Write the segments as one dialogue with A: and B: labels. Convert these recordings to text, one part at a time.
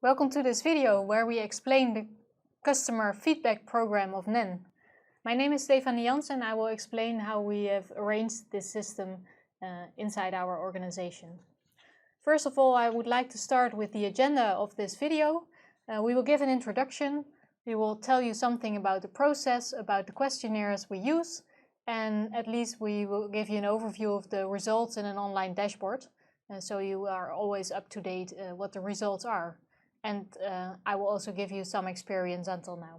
A: Welcome to this video where we explain the customer feedback program of NEN. My name is Stephanie Jansen. I will explain how we have arranged this system inside our organization. First of all, I would like to start with the agenda of this video. We will give an introduction. We will tell you something about the process, about the questionnaires we use, and at least we will give you an overview of the results in an online dashboard. So you are always up to date what the results are. And I will also give you some experience until now.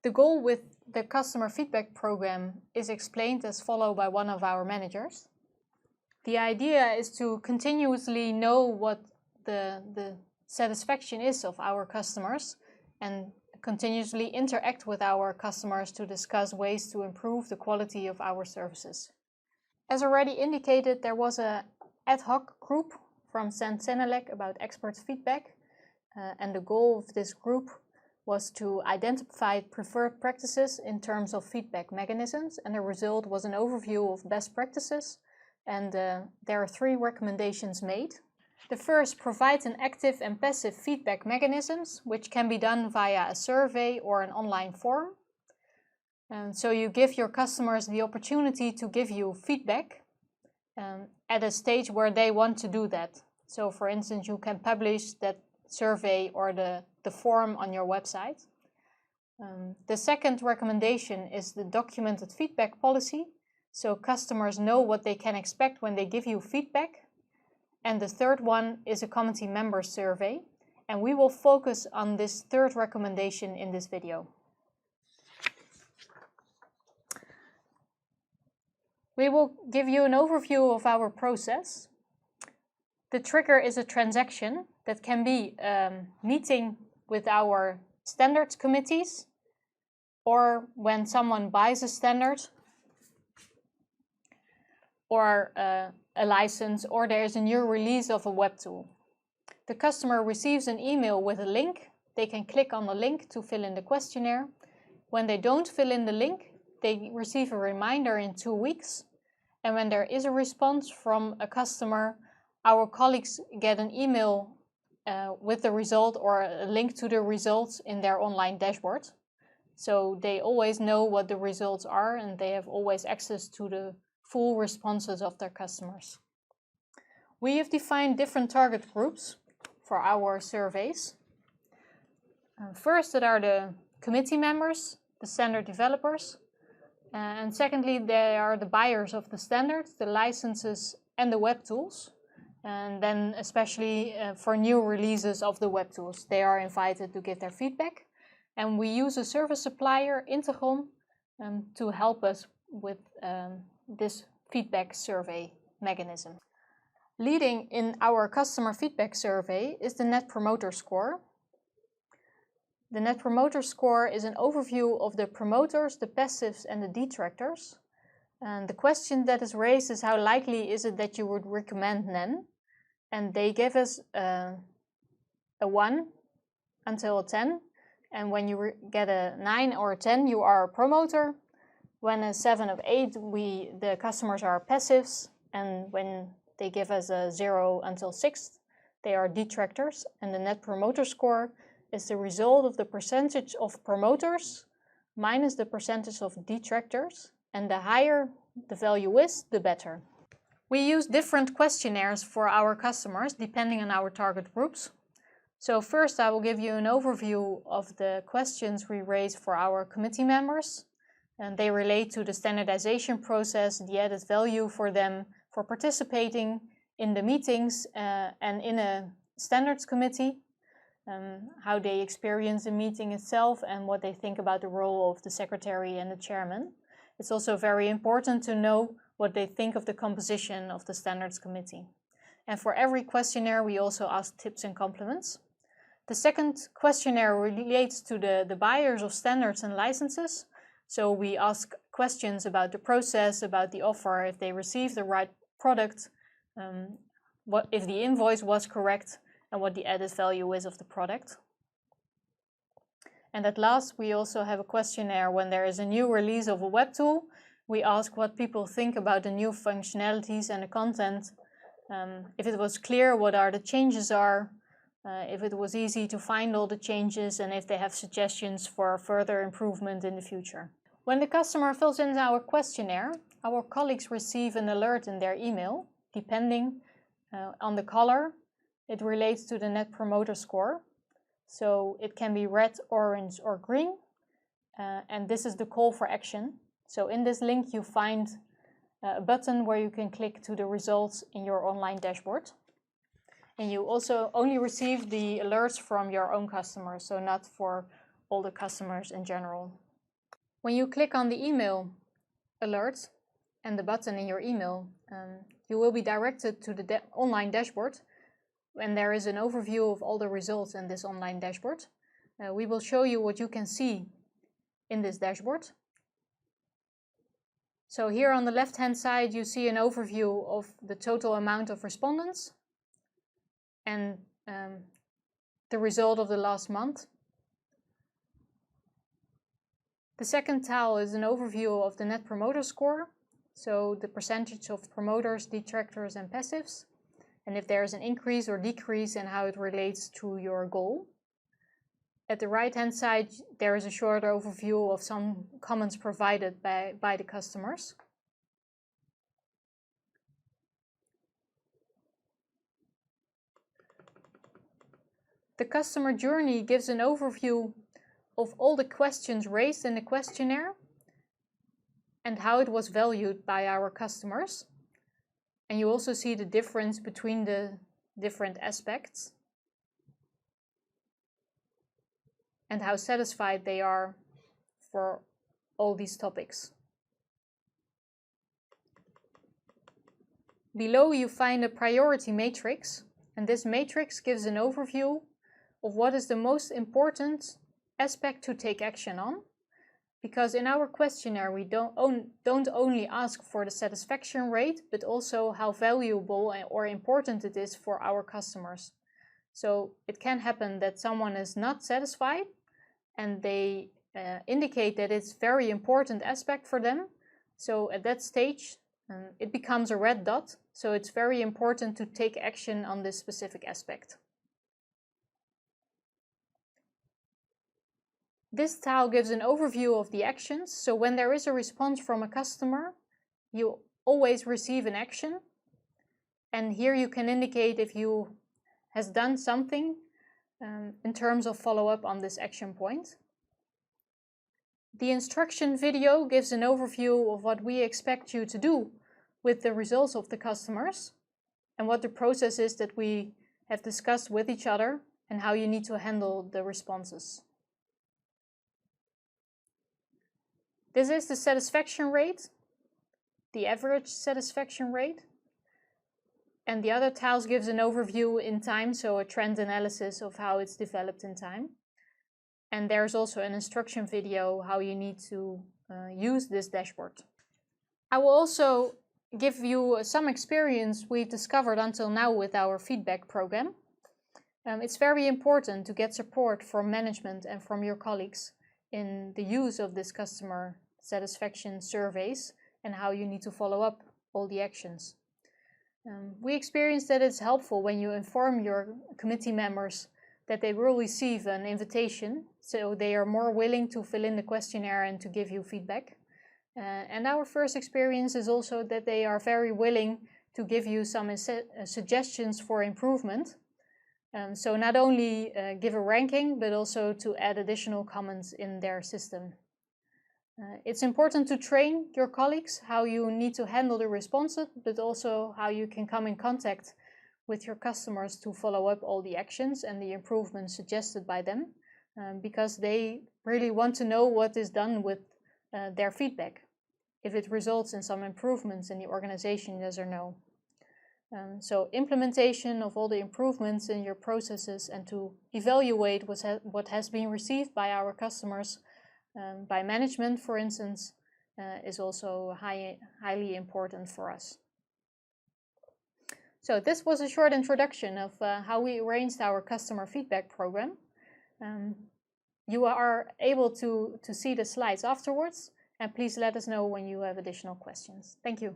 A: The goal with the customer feedback program is explained as follows by one of our managers. The idea is to continuously know what the satisfaction is of our customers and continuously interact with our customers to discuss ways to improve the quality of our services. As already indicated, there was an ad hoc group from CENELEC about expert feedback, and the goal of this group was to identify preferred practices in terms of feedback mechanisms, and the result was an overview of best practices, and there are 3 recommendations made. The first provides an active and passive feedback mechanisms, which can be done via a survey or an online form. And so you give your customers the opportunity to give you feedback at a stage where they want to do that. So for instance, you can publish that survey or the form on your website. The second recommendation is the documented feedback policy. So customers know what they can expect when they give you feedback. And the third one is a committee member survey. And we will focus on this third recommendation in this video. We will give you an overview of our process. The trigger is a transaction that can be a meeting with our standards committees, or when someone buys a standard, or a license, or there is a new release of a web tool. The customer receives an email with a link. They can click on the link to fill in the questionnaire. When they don't fill in the link, they receive a reminder in 2 weeks. And when there is a response from a customer, our colleagues get an email with the result or a link to the results in their online dashboard. So they always know what the results are and they have always access to the full responses of their customers. We have defined different target groups for our surveys. First, that are the committee members, the standard developers. And secondly, they are the buyers of the standards, the licenses and the web tools. And then especially for new releases of the web tools, they are invited to give their feedback. And we use a service supplier, Integron, to help us with this feedback survey mechanism. Leading in our customer feedback survey is the Net Promoter Score. The Net Promoter Score is an overview of the promoters, the passives and the detractors. And the question that is raised is how likely is it that you would recommend NEN? And they give us a 1 until a 10. And when you get a 9 or a 10, you are a promoter. When a 7 or 8, the customers are passives. And when they give us a 0 until 6, they are detractors. And the Net Promoter Score is the result of the percentage of promoters minus the percentage of detractors, and the higher the value is, the better. We use different questionnaires for our customers depending on our target groups. So first I will give you an overview of the questions we raise for our committee members, and they relate to the standardization process, the added value for them for participating in the meetings and in a standards committee. How they experience the meeting itself and what they think about the role of the secretary and the chairman. It's also very important to know what they think of the composition of the standards committee. And for every questionnaire we also ask tips and compliments. The second questionnaire relates to the buyers of standards and licenses. So we ask questions about the process, about the offer, if they receive the right product, if the invoice was correct, and what the added value is of the product. And at last, we also have a questionnaire when there is a new release of a web tool. We ask what people think about the new functionalities and the content if it was clear what are the changes are, if it was easy to find all the changes, and if they have suggestions for further improvement in the future. When the customer fills in our questionnaire, our colleagues receive an alert in their email. Depending on the color, it relates to the Net Promoter Score. So it can be red, orange, or green. And this is the call for action. So in this link, you find a button where you can click to the results in your online dashboard. And you also only receive the alerts from your own customers, so not for all the customers in general. When you click on the email alert and the button in your email, you will be directed to the online dashboard, and there is an overview of all the results in this online dashboard. We will show you what you can see in this dashboard. So here on the left-hand side, you see an overview of the total amount of respondents and the result of the last month. The second tile is an overview of the Net Promoter Score, so the percentage of promoters, detractors, and passives, and if there is an increase or decrease and how it relates to your goal. At the right-hand side, there is a short overview of some comments provided by the customers. The customer journey gives an overview of all the questions raised in the questionnaire and how it was valued by our customers. And you also see the difference between the different aspects and how satisfied they are for all these topics. Below you find a priority matrix, and this matrix gives an overview of what is the most important aspect to take action on, because in our questionnaire we don't only ask for the satisfaction rate, but also how valuable or important it is for our customers. So it can happen that someone is not satisfied and they indicate that it's a very important aspect for them. So at that stage it becomes a red dot, so it's very important to take action on this specific aspect. This tile gives an overview of the actions. So when there is a response from a customer, you always receive an action. And here you can indicate if you has done something in terms of follow-up on this action point. The instruction video gives an overview of what we expect you to do with the results of the customers and what the process is that we have discussed with each other and how you need to handle the responses. This is the satisfaction rate, the average satisfaction rate. And the other tiles gives an overview in time, so a trend analysis of how it's developed in time. And there's also an instruction video how you need to use this dashboard. I will also give you some experience we've discovered until now with our feedback program. It's very important to get support from management and from your colleagues in the use of this customer satisfaction surveys and how you need to follow up all the actions. We experienced that it's helpful when you inform your committee members that they will receive an invitation, so they are more willing to fill in the questionnaire and to give you feedback. And our first experience is also that they are very willing to give you some suggestions for improvement. So not only give a ranking, but also to add additional comments in their system. It's important to train your colleagues how you need to handle the responses, but also how you can come in contact with your customers to follow up all the actions and the improvements suggested by them, because they really want to know what is done with their feedback, if it results in some improvements in the organization, yes or no. So implementation of all the improvements in your processes and to evaluate what has been received by our customers, by management, for instance, is also highly important for us. So this was a short introduction of how we arranged our customer feedback program. You are able to see the slides afterwards, and please let us know when you have additional questions. Thank you.